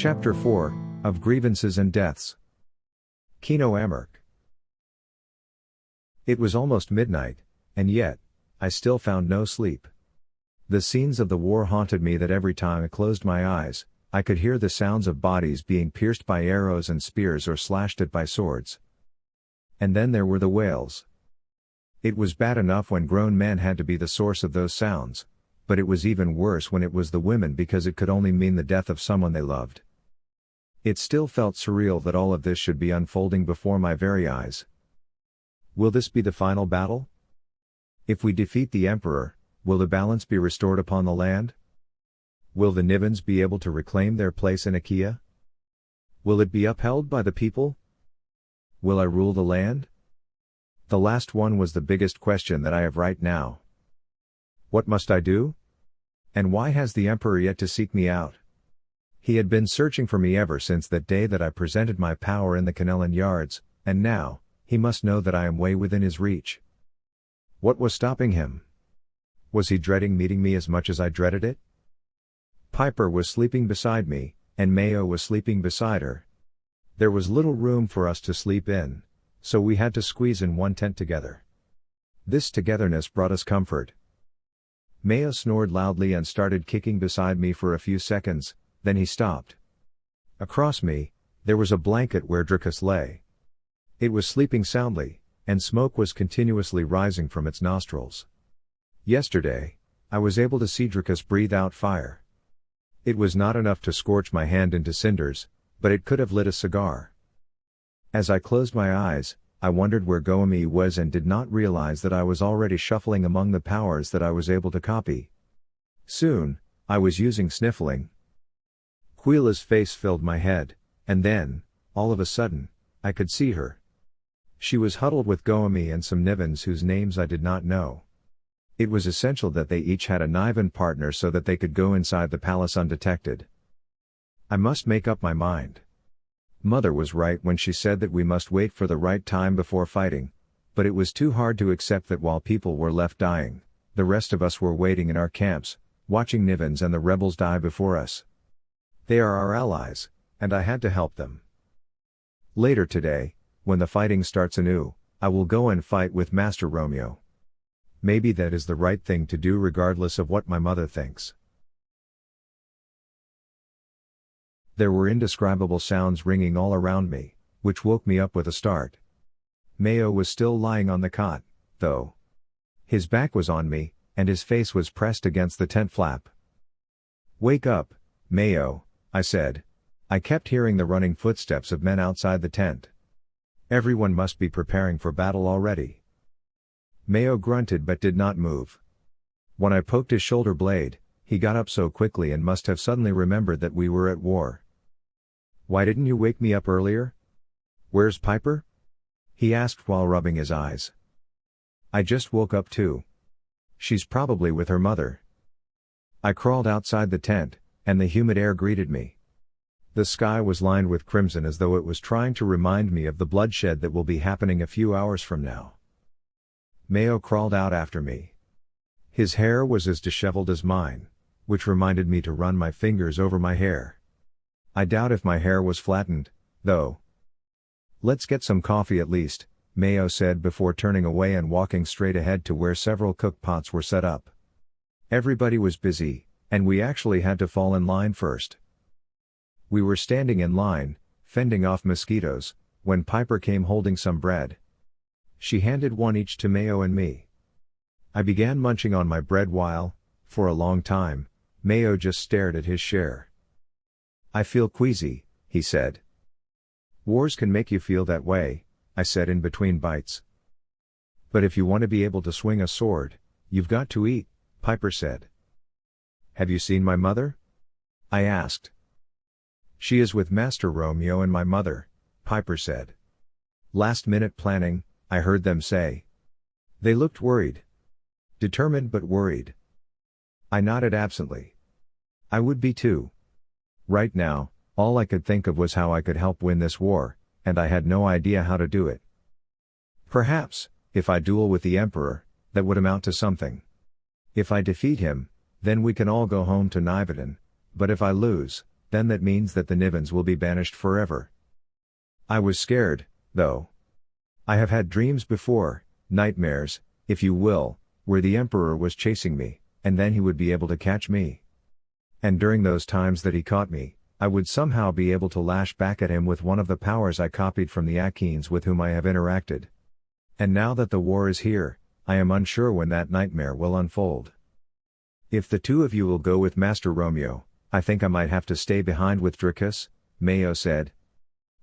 Chapter 4, of Grievances and Deaths. Kino Amark. It was almost midnight, and yet, I still found no sleep. The scenes of the war haunted me that every time I closed my eyes, I could hear the sounds of bodies being pierced by arrows and spears or slashed at by swords. And then there were the wails. It was bad enough when grown men had to be the source of those sounds, but it was even worse when it was the women because it could only mean the death of someone they loved. It still felt surreal that all of this should be unfolding before my very eyes. Will this be the final battle? If we defeat the Emperor, will the balance be restored upon the land? Will the Nivens be able to reclaim their place in Akea? Will it be upheld by the people? Will I rule the land? The last one was the biggest question that I have right now. What must I do? And why has the Emperor yet to seek me out? He had been searching for me ever since that day that I presented my power in the Kanelan yards, and now, he must know that I am way within his reach. What was stopping him? Was he dreading meeting me as much as I dreaded it? Pyper was sleeping beside me, and Mayo was sleeping beside her. There was little room for us to sleep in, so we had to squeeze in one tent together. This togetherness brought us comfort. Mayo snored loudly and started kicking beside me for a few seconds, then he stopped. Across me, there was a blanket where Dricus lay. It was sleeping soundly, and smoke was continuously rising from its nostrils. Yesterday, I was able to see Dricus breathe out fire. It was not enough to scorch my hand into cinders, but it could have lit a cigar. As I closed my eyes, I wondered where Goemi was and did not realize that I was already shuffling among the powers that I was able to copy. Soon, I was using sniffling. Quila's face filled my head, and then, all of a sudden, I could see her. She was huddled with Goemi and some Nivens whose names I did not know. It was essential that they each had a Niven partner so that they could go inside the palace undetected. I must make up my mind. Mother was right when she said that we must wait for the right time before fighting, but it was too hard to accept that while people were left dying, the rest of us were waiting in our camps, watching Nivens and the rebels die before us. They are our allies, and I had to help them. Later today, when the fighting starts anew, I will go and fight with Master Romeo. Maybe that is the right thing to do regardless of what my mother thinks. There were indescribable sounds ringing all around me, which woke me up with a start. Mayo was still lying on the cot, though. His back was on me, and his face was pressed against the tent flap. "Wake up, Mayo," I said. I kept hearing the running footsteps of men outside the tent. Everyone must be preparing for battle already. Mayo grunted but did not move. When I poked his shoulder blade, he got up so quickly and must have suddenly remembered that we were at war. "Why didn't you wake me up earlier? Where's Pyper?" he asked while rubbing his eyes. "I just woke up too. She's probably with her mother." I crawled outside the tent, and the humid air greeted me. The sky was lined with crimson as though it was trying to remind me of the bloodshed that will be happening a few hours from now. Mayo crawled out after me. His hair was as disheveled as mine, which reminded me to run my fingers over my hair. I doubt if my hair was flattened, though. "Let's get some coffee at least," Mayo said before turning away and walking straight ahead to where several cook pots were set up. Everybody was busy, and we actually had to fall in line first. We were standing in line, fending off mosquitoes, when Pyper came holding some bread. She handed one each to Mayo and me. I began munching on my bread while, for a long time, Mayo just stared at his share. "I feel queasy," he said. "Wars can make you feel that way," I said in between bites. "But if you want to be able to swing a sword, you've got to eat," Pyper said. "Have you seen my mother?" I asked. "She is with Master Romeo and my mother," Pyper said. "Last-minute planning," I heard them say. They looked worried. Determined but worried. I nodded absently. I would be too. Right now, all I could think of was how I could help win this war, and I had no idea how to do it. Perhaps, if I duel with the Emperor, that would amount to something. If I defeat him, then we can all go home to Nivedon, but if I lose, then that means that the Nivens will be banished forever. I was scared, though. I have had dreams before, nightmares, if you will, where the Emperor was chasing me, and then he would be able to catch me. And during those times that he caught me, I would somehow be able to lash back at him with one of the powers I copied from the Akeans with whom I have interacted. And now that the war is here, I am unsure when that nightmare will unfold. If the two of you will go with Master Romeo, I think I might have to stay behind with Dracus, Mayo said.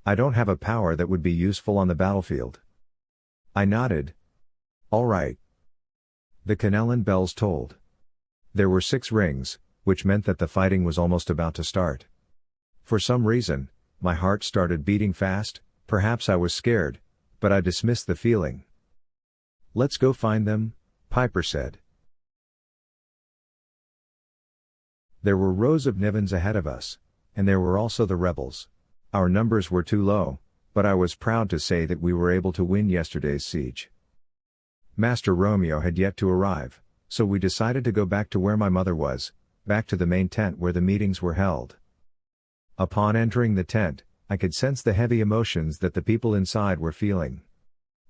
I don't have a power that would be useful on the battlefield. I nodded. All right. The Kanelan bells tolled. There were 6 rings, which meant that the fighting was almost about to start. For some reason, my heart started beating fast, perhaps I was scared, but I dismissed the feeling. Let's go find them, Pyper said. There were rows of Nivens ahead of us, and there were also the rebels. Our numbers were too low, but I was proud to say that we were able to win yesterday's siege. Master Romeo had yet to arrive, so we decided to go back to where my mother was, back to the main tent where the meetings were held. Upon entering the tent, I could sense the heavy emotions that the people inside were feeling.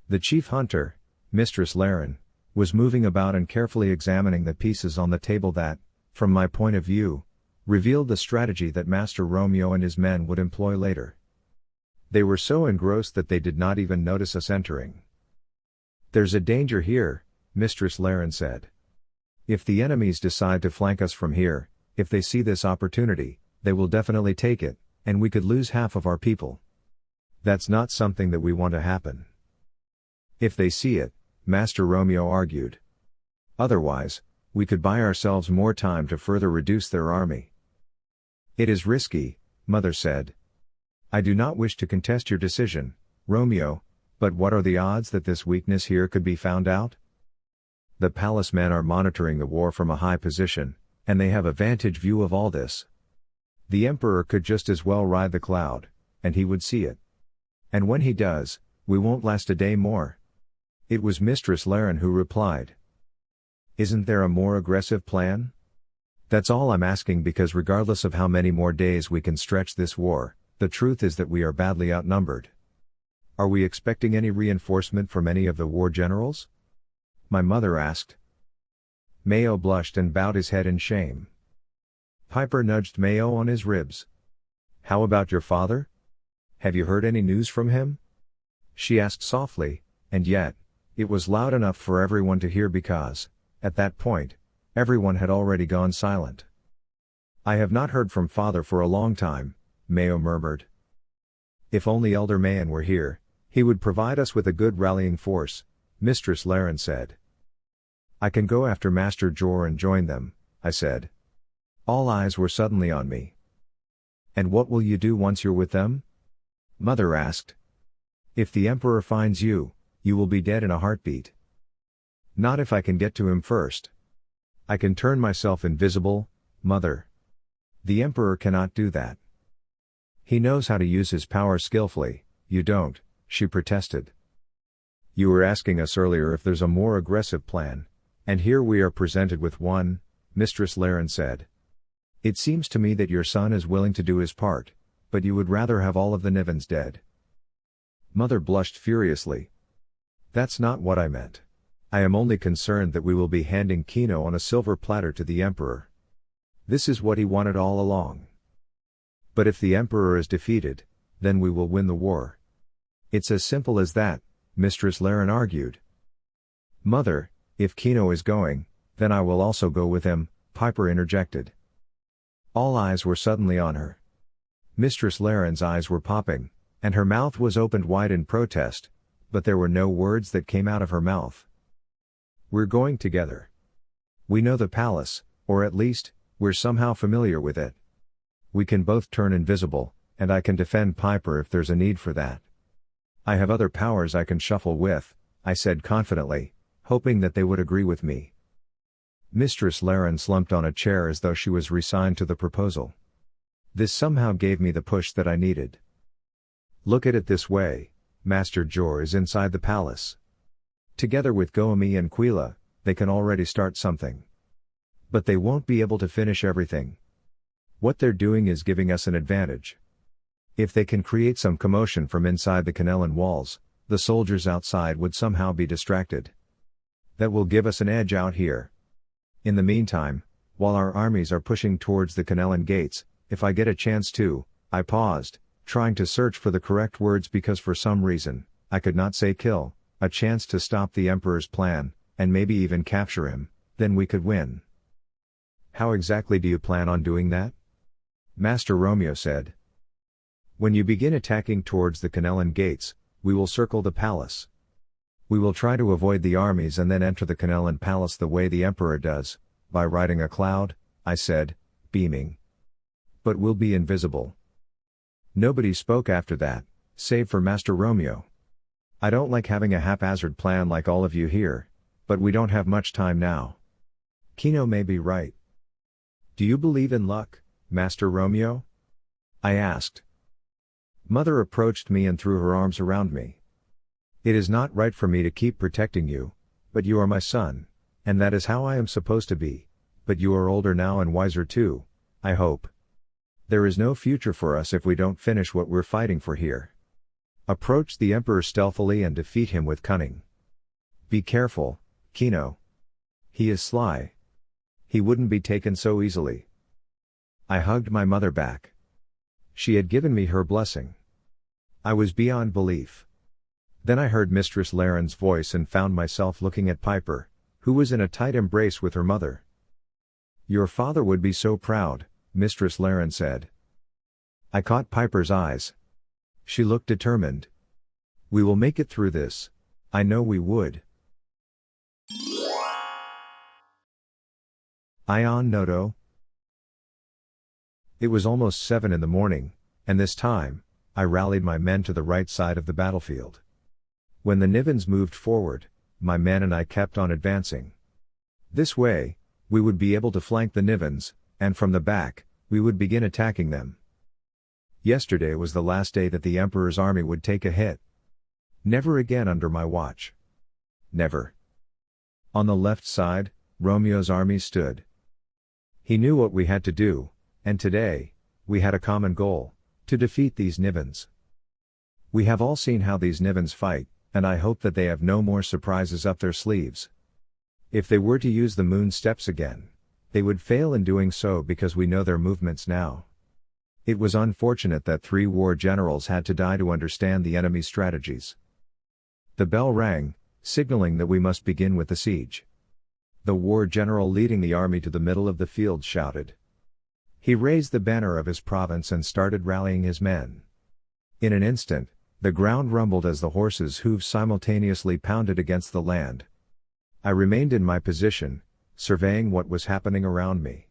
The chief hunter, Mistress Laren, was moving about and carefully examining the pieces on the table that, from my point of view, revealed the strategy that Master Romeo and his men would employ later. They were so engrossed that they did not even notice us entering. There's a danger here, Mistress Laren said. If the enemies decide to flank us from here, if they see this opportunity, they will definitely take it, and we could lose half of our people. That's not something that we want to happen. If they see it, Master Romeo argued. Otherwise, we could buy ourselves more time to further reduce their army. It is risky, Mother said. I do not wish to contest your decision, Romeo, but what are the odds that this weakness here could be found out? The palace men are monitoring the war from a high position, and they have a vantage view of all this. The Emperor could just as well ride the cloud, and he would see it. And when he does, we won't last a day more. It was Mistress Laren who replied. Isn't there a more aggressive plan? That's all I'm asking, because regardless of how many more days we can stretch this war, the truth is that we are badly outnumbered. Are we expecting any reinforcement from any of the war generals? My mother asked. Mayo blushed and bowed his head in shame. Pyper nudged Mayo on his ribs. How about your father? Have you heard any news from him? She asked softly, and yet, it was loud enough for everyone to hear because, at that point, everyone had already gone silent. I have not heard from father for a long time, Mayo murmured. If only Elder Mayan were here, he would provide us with a good rallying force, Mistress Laren said. I can go after Master Jor and join them, I said. All eyes were suddenly on me. And what will you do once you're with them? Mother asked. If the Emperor finds you, you will be dead in a heartbeat. Not if I can get to him first. I can turn myself invisible, Mother. The Emperor cannot do that. He knows how to use his power skillfully, you don't, she protested. You were asking us earlier if there's a more aggressive plan, and here we are presented with one, Mistress Laren said. It seems to me that your son is willing to do his part, but you would rather have all of the Nivens dead. Mother blushed furiously. That's not what I meant. I am only concerned that we will be handing Kino on a silver platter to the Emperor. This is what he wanted all along. But if the Emperor is defeated, then we will win the war. It's as simple as that, Mistress Laren argued. Mother, if Kino is going, then I will also go with him, Pyper interjected. All eyes were suddenly on her. Mistress Laren's eyes were popping, and her mouth was opened wide in protest, but there were no words that came out of her mouth. We're going together. We know the palace, or at least, we're somehow familiar with it. We can both turn invisible, and I can defend Pyper if there's a need for that. I have other powers I can shuffle with, I said confidently, hoping that they would agree with me. Mistress Laren slumped on a chair as though she was resigned to the proposal. This somehow gave me the push that I needed. Look at it this way, Master Jor is inside the palace. Together with Goemi and Quila, they can already start something. But they won't be able to finish everything. What they're doing is giving us an advantage. If they can create some commotion from inside the Kanelan walls, the soldiers outside would somehow be distracted. That will give us an edge out here. In the meantime, while our armies are pushing towards the Kanelan gates, if I get a chance to, I paused, trying to search for the correct words because for some reason, I could not say kill, a chance to stop the Emperor's plan, and maybe even capture him, then we could win. How exactly do you plan on doing that? Master Romeo said. When you begin attacking towards the Kanelan gates, we will circle the palace. We will try to avoid the armies and then enter the Kanelan palace the way the Emperor does, by riding a cloud, I said, beaming. But we'll be invisible. Nobody spoke after that, save for Master Romeo. I don't like having a haphazard plan like all of you here, but we don't have much time now. Kino may be right. Do you believe in luck, Master Romeo? I asked. Mother approached me and threw her arms around me. It is not right for me to keep protecting you, but you are my son, and that is how I am supposed to be, but you are older now and wiser too, I hope. There is no future for us if we don't finish what we're fighting for here. Approach the Emperor stealthily and defeat him with cunning. Be careful, Kino. He is sly. He wouldn't be taken so easily. I hugged my mother back. She had given me her blessing. I was beyond belief. Then I heard Mistress Laren's voice and found myself looking at Pyper, who was in a tight embrace with her mother. Your father would be so proud, Mistress Laren said. I caught Pyper's eyes. She looked determined. We will make it through this. I know we would. Ion Noto. It was almost 7 in the morning, and this time, I rallied my men to the right side of the battlefield. When the Nivens moved forward, my men and I kept on advancing. This way, we would be able to flank the Nivens, and from the back, we would begin attacking them. Yesterday was the last day that the Emperor's army would take a hit. Never again under my watch. Never. On the left side, Romeo's army stood. He knew what we had to do, and today, we had a common goal, to defeat these Nivens. We have all seen how these Nivens fight, and I hope that they have no more surprises up their sleeves. If they were to use the moon steps again, they would fail in doing so because we know their movements now. It was unfortunate that 3 war generals had to die to understand the enemy's strategies. The bell rang, signaling that we must begin with the siege. The war general leading the army to the middle of the field shouted. He raised the banner of his province and started rallying his men. In an instant, the ground rumbled as the horses' hooves simultaneously pounded against the land. I remained in my position, surveying what was happening around me.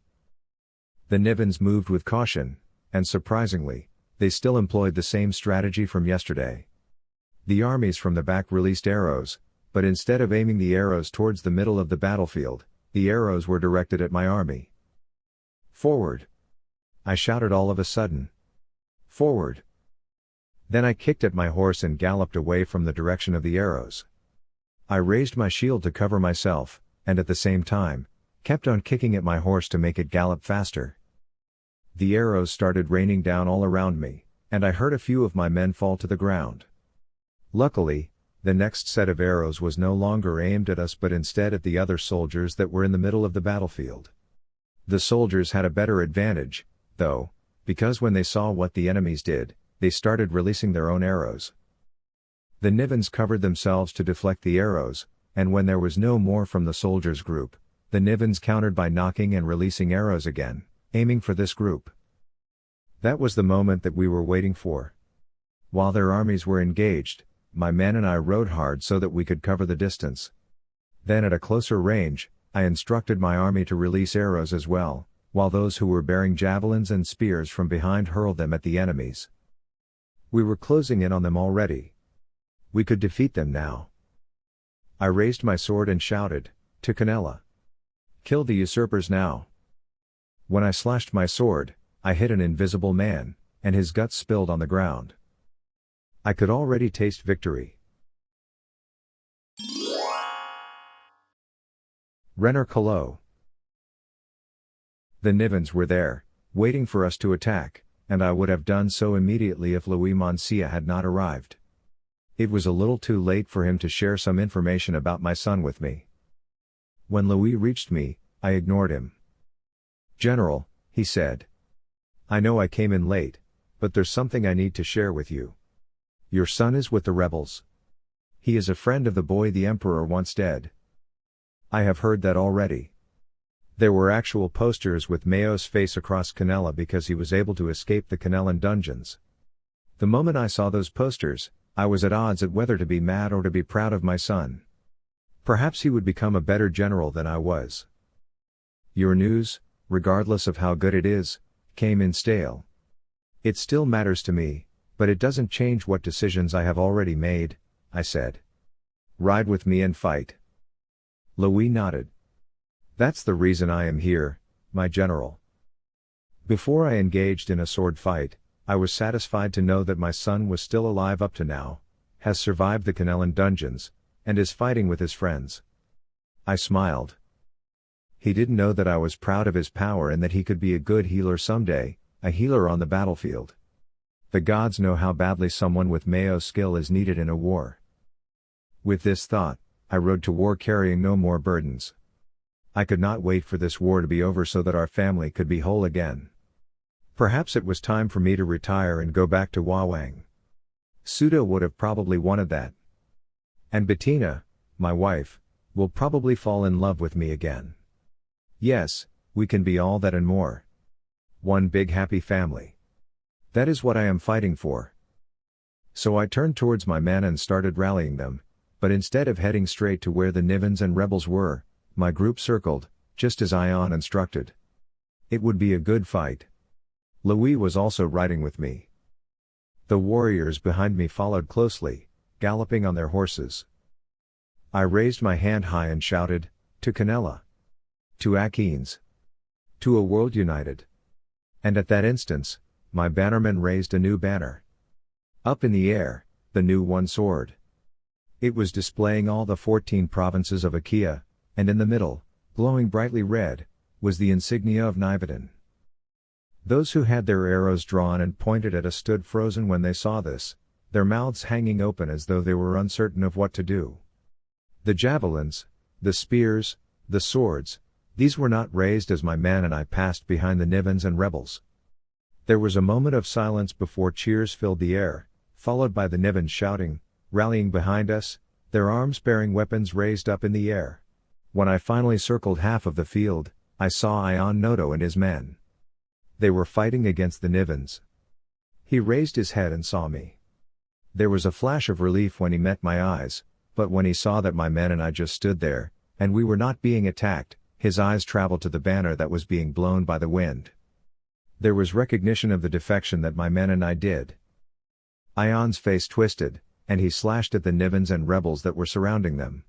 The Nivens moved with caution, and surprisingly, they still employed the same strategy from yesterday. The armies from the back released arrows, but instead of aiming the arrows towards the middle of the battlefield, the arrows were directed at my army. Forward! I shouted all of a sudden. Forward! Then I kicked at my horse and galloped away from the direction of the arrows. I raised my shield to cover myself, and at the same time, kept on kicking at my horse to make it gallop faster. The arrows started raining down all around me, and I heard a few of my men fall to the ground. Luckily, the next set of arrows was no longer aimed at us but instead at the other soldiers that were in the middle of the battlefield. The soldiers had a better advantage, though, because when they saw what the enemies did, they started releasing their own arrows. The Nivens covered themselves to deflect the arrows, and when there was no more from the soldiers' group, the Nivens countered by knocking and releasing arrows again, aiming for this group. That was the moment that we were waiting for. While their armies were engaged, my men and I rode hard so that we could cover the distance. Then at a closer range, I instructed my army to release arrows as well, while those who were bearing javelins and spears from behind hurled them at the enemies. We were closing in on them already. We could defeat them now. I raised my sword and shouted, to Canella. Kill the usurpers now. When I slashed my sword, I hit an invisible man, and his guts spilled on the ground. I could already taste victory. Renner Calo. The Nivens were there, waiting for us to attack, and I would have done so immediately if Louis Monsieur had not arrived. It was a little too late for him to share some information about my son with me. When Louis reached me, I ignored him. "General," he said. "I know I came in late, but there's something I need to share with you. Your son is with the rebels. He is a friend of the boy the Emperor wants dead." "I have heard that already." There were actual posters with Mayo's face across Canela because he was able to escape the Kanelan Dungeons. The moment I saw those posters, I was at odds at whether to be mad or to be proud of my son. Perhaps he would become a better general than I was. Your news, regardless of how good it is, came in stale. It still matters to me, but it doesn't change what decisions I have already made, I said. Ride with me and fight. Louis nodded. That's the reason I am here, my general. Before I engaged in a sword fight, I was satisfied to know that my son was still alive up to now, has survived the Kanelan Dungeons, and is fighting with his friends. I smiled. He didn't know that I was proud of his power and that he could be a good healer someday, a healer on the battlefield. The gods know how badly someone with Mayo's skill is needed in a war. With this thought, I rode to war carrying no more burdens. I could not wait for this war to be over so that our family could be whole again. Perhaps it was time for me to retire and go back to Wawang. Sudo would have probably wanted that. And Bettina, my wife, will probably fall in love with me again. Yes, we can be all that and more. One big happy family. That is what I am fighting for. So I turned towards my men and started rallying them, but instead of heading straight to where the Nivens and rebels were, my group circled, just as Ion instructed. It would be a good fight. Louis was also riding with me. The warriors behind me followed closely, galloping on their horses. I raised my hand high and shouted, "To Canela! To Akeens! To a world united!" And at that instant, my bannerman raised a new banner. Up in the air, the new one soared. It was displaying all the 14 provinces of Akea, and in the middle, glowing brightly red, was the insignia of Nivedon. Those who had their arrows drawn and pointed at us stood frozen when they saw this, their mouths hanging open as though they were uncertain of what to do. The javelins, the spears, the swords, these were not raised as my men and I passed behind the Nivens and rebels. There was a moment of silence before cheers filled the air, followed by the Nivens shouting, rallying behind us, their arms bearing weapons raised up in the air. When I finally circled half of the field, I saw Ion Noto and his men. They were fighting against the Nivens. He raised his head and saw me. There was a flash of relief when he met my eyes, but when he saw that my men and I just stood there, and we were not being attacked, his eyes traveled to the banner that was being blown by the wind. There was recognition of the defection that my men and I did. Ion's face twisted, and he slashed at the Nivens and rebels that were surrounding them.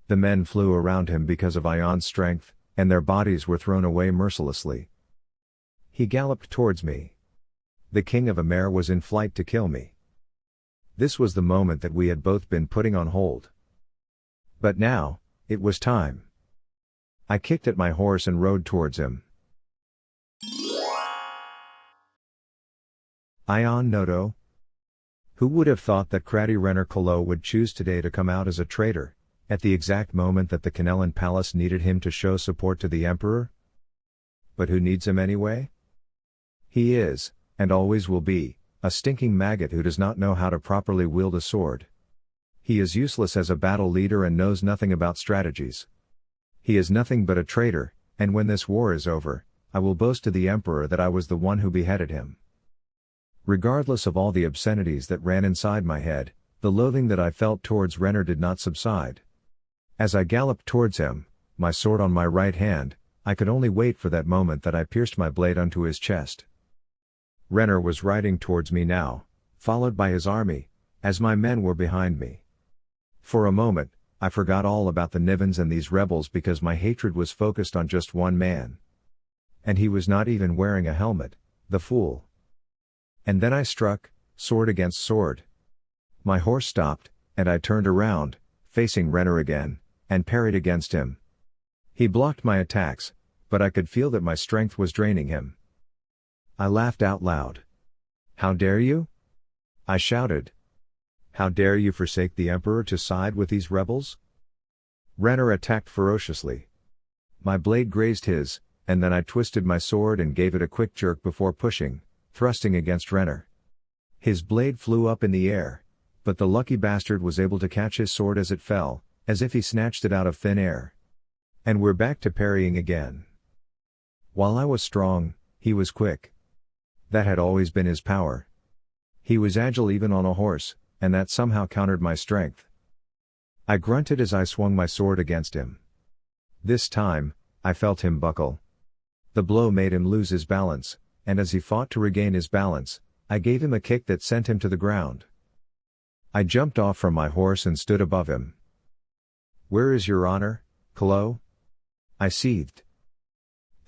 The men flew around him because of Ion's strength, and their bodies were thrown away mercilessly. He galloped towards me. The king of Amer was in flight to kill me. This was the moment that we had both been putting on hold. But now, it was time. I kicked at my horse and rode towards him. Ion Noto? Who would have thought that Craddy Renner Calo would choose today to come out as a traitor, at the exact moment that the Kanelan Palace needed him to show support to the Emperor? But who needs him anyway? He is, and always will be, a stinking maggot who does not know how to properly wield a sword. He is useless as a battle leader and knows nothing about strategies. He is nothing but a traitor, and when this war is over, I will boast to the Emperor that I was the one who beheaded him. Regardless of all the obscenities that ran inside my head, the loathing that I felt towards Renner did not subside. As I galloped towards him, my sword on my right hand, I could only wait for that moment that I pierced my blade unto his chest. Renner was riding towards me now, followed by his army, as my men were behind me. For a moment, I forgot all about the Nivens and these rebels because my hatred was focused on just one man. And he was not even wearing a helmet, the fool. And then I struck, sword against sword. My horse stopped, and I turned around, facing Renner again, and parried against him. He blocked my attacks, but I could feel that my strength was draining him. I laughed out loud. How dare you? I shouted. How dare you forsake the Emperor to side with these rebels? Renner attacked ferociously. My blade grazed his, and then I twisted my sword and gave it a quick jerk before pushing, thrusting against Renner. His blade flew up in the air, but the lucky bastard was able to catch his sword as it fell, as if he snatched it out of thin air. And we're back to parrying again. While I was strong, he was quick. That had always been his power. He was agile even on a horse, and that somehow countered my strength. I grunted as I swung my sword against him. This time, I felt him buckle. The blow made him lose his balance, and as he fought to regain his balance, I gave him a kick that sent him to the ground. I jumped off from my horse and stood above him. Where is your honor, Calo? I seethed.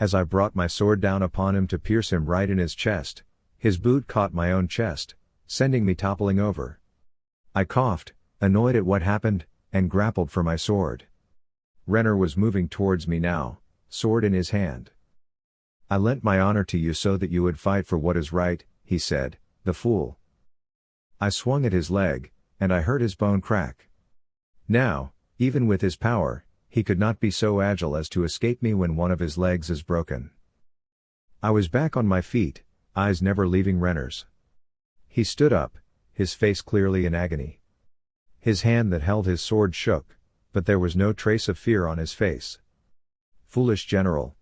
As I brought my sword down upon him to pierce him right in his chest, his boot caught my own chest, sending me toppling over. I coughed, annoyed at what happened, and grappled for my sword. Renner was moving towards me now, sword in his hand. I lent my honor to you so that you would fight for what is right, he said, the fool. I swung at his leg, and I heard his bone crack. Now, even with his power, he could not be so agile as to escape me when one of his legs is broken. I was back on my feet, eyes never leaving Renner's. He stood up, his face clearly in agony. His hand that held his sword shook, but there was no trace of fear on his face. Foolish general.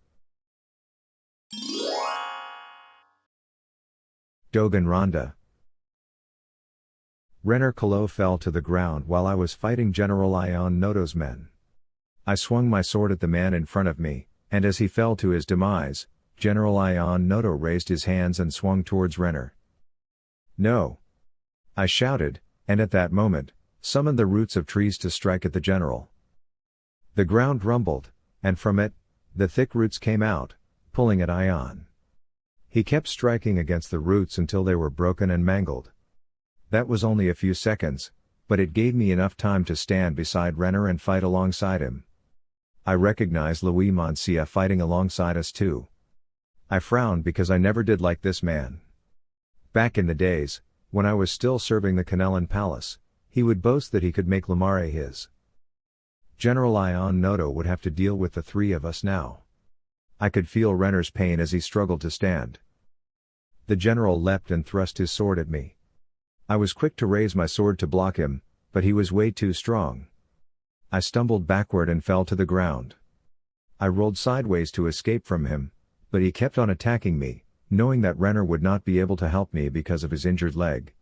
Dogen Ronda. Renner Calo fell to the ground while I was fighting General Ion Noto's men. I swung my sword at the man in front of me, and as he fell to his demise, General Ion Noto raised his hands and swung towards Renner. No! I shouted, and at that moment, summoned the roots of trees to strike at the general. The ground rumbled, and from it, the thick roots came out, pulling at Ion. He kept striking against the roots until they were broken and mangled. That was only a few seconds, but it gave me enough time to stand beside Renner and fight alongside him. I recognized Louis Monsieur fighting alongside us too. I frowned because I never did like this man. Back in the days, when I was still serving the Kanelan Palace, he would boast that he could make Lamare his. General Ion Noto would have to deal with the three of us now. I could feel Renner's pain as he struggled to stand. The general leapt and thrust his sword at me. I was quick to raise my sword to block him, but he was way too strong. I stumbled backward and fell to the ground. I rolled sideways to escape from him, but he kept on attacking me, knowing that Renner would not be able to help me because of his injured leg.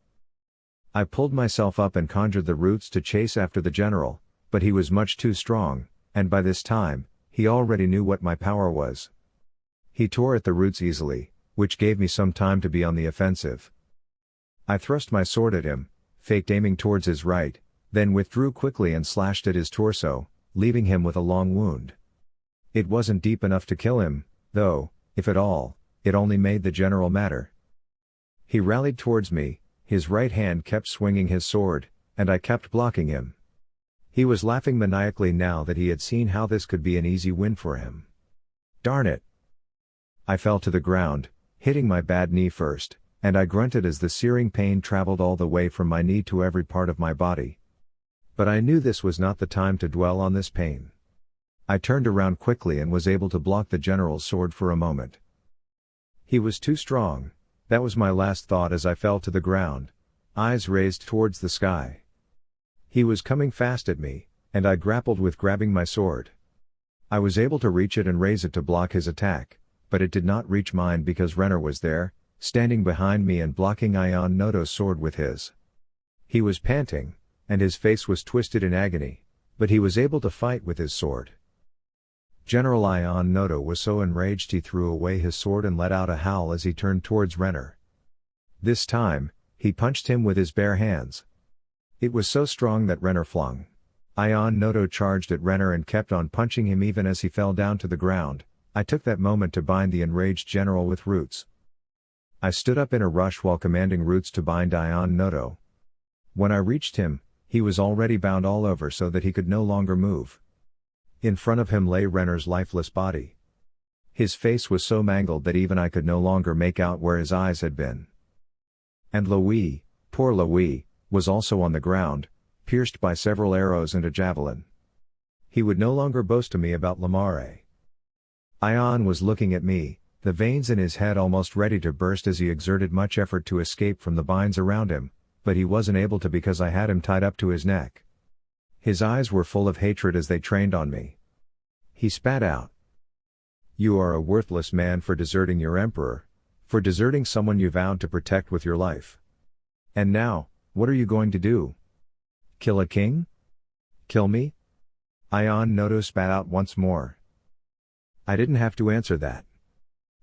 I pulled myself up and conjured the roots to chase after the general, but he was much too strong, and by this time, he already knew what my power was. He tore at the roots easily, which gave me some time to be on the offensive. I thrust my sword at him, faked aiming towards his right, then withdrew quickly and slashed at his torso, leaving him with a long wound. It wasn't deep enough to kill him, though, if at all, it only made the general madder. He rallied towards me, his right hand kept swinging his sword, and I kept blocking him. He was laughing maniacally now that he had seen how this could be an easy win for him. Darn it! I fell to the ground, hitting my bad knee first, and I grunted as the searing pain traveled all the way from my knee to every part of my body. But I knew this was not the time to dwell on this pain. I turned around quickly and was able to block the general's sword for a moment. He was too strong, that was my last thought as I fell to the ground, eyes raised towards the sky. He was coming fast at me, and I grappled with grabbing my sword. I was able to reach it and raise it to block his attack, but it did not reach mine because Renner was there, standing behind me and blocking Ion Noto's sword with his. He was panting, and his face was twisted in agony, but he was able to fight with his sword. General Ion Noto was so enraged he threw away his sword and let out a howl as he turned towards Renner. This time, he punched him with his bare hands. It was so strong that Renner flung. Ion Noto charged at Renner and kept on punching him even as he fell down to the ground. I took that moment to bind the enraged general with roots. I stood up in a rush while commanding roots to bind Ion Noto. When I reached him, he was already bound all over so that he could no longer move. In front of him lay Renner's lifeless body. His face was so mangled that even I could no longer make out where his eyes had been. And Louis, poor Louis, was also on the ground, pierced by several arrows and a javelin. He would no longer boast to me about Lemare. Ion was looking at me, the veins in his head almost ready to burst as he exerted much effort to escape from the binds around him, but he wasn't able to because I had him tied up to his neck. His eyes were full of hatred as they trained on me. He spat out. "You are a worthless man for deserting your emperor, for deserting someone you vowed to protect with your life. And now, what are you going to do? Kill a king? Kill me?" Ion Noto spat out once more. I didn't have to answer that.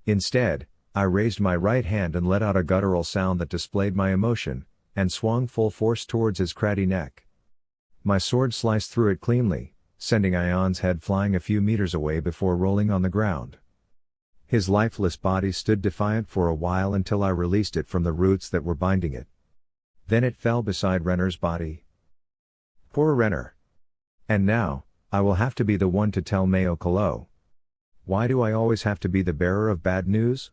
Instead, I raised my right hand and let out a guttural sound that displayed my emotion, and swung full force towards his craggy neck. My sword sliced through it cleanly, sending Ion's head flying a few meters away before rolling on the ground. His lifeless body stood defiant for a while until I released it from the roots that were binding it. Then it fell beside Renner's body. Poor Renner. And now, I will have to be the one to tell Mayo Calo. Why do I always have to be the bearer of bad news?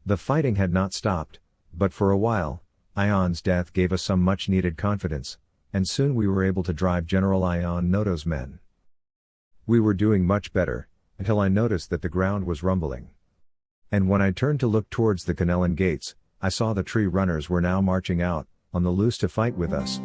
The fighting had not stopped, but for a while, Ion's death gave us some much-needed confidence, and soon we were able to drive General Ion Noto's men. We were doing much better, until I noticed that the ground was rumbling. And when I turned to look towards the Kanelan gates, I saw the tree runners were now marching out, on the loose to fight with us.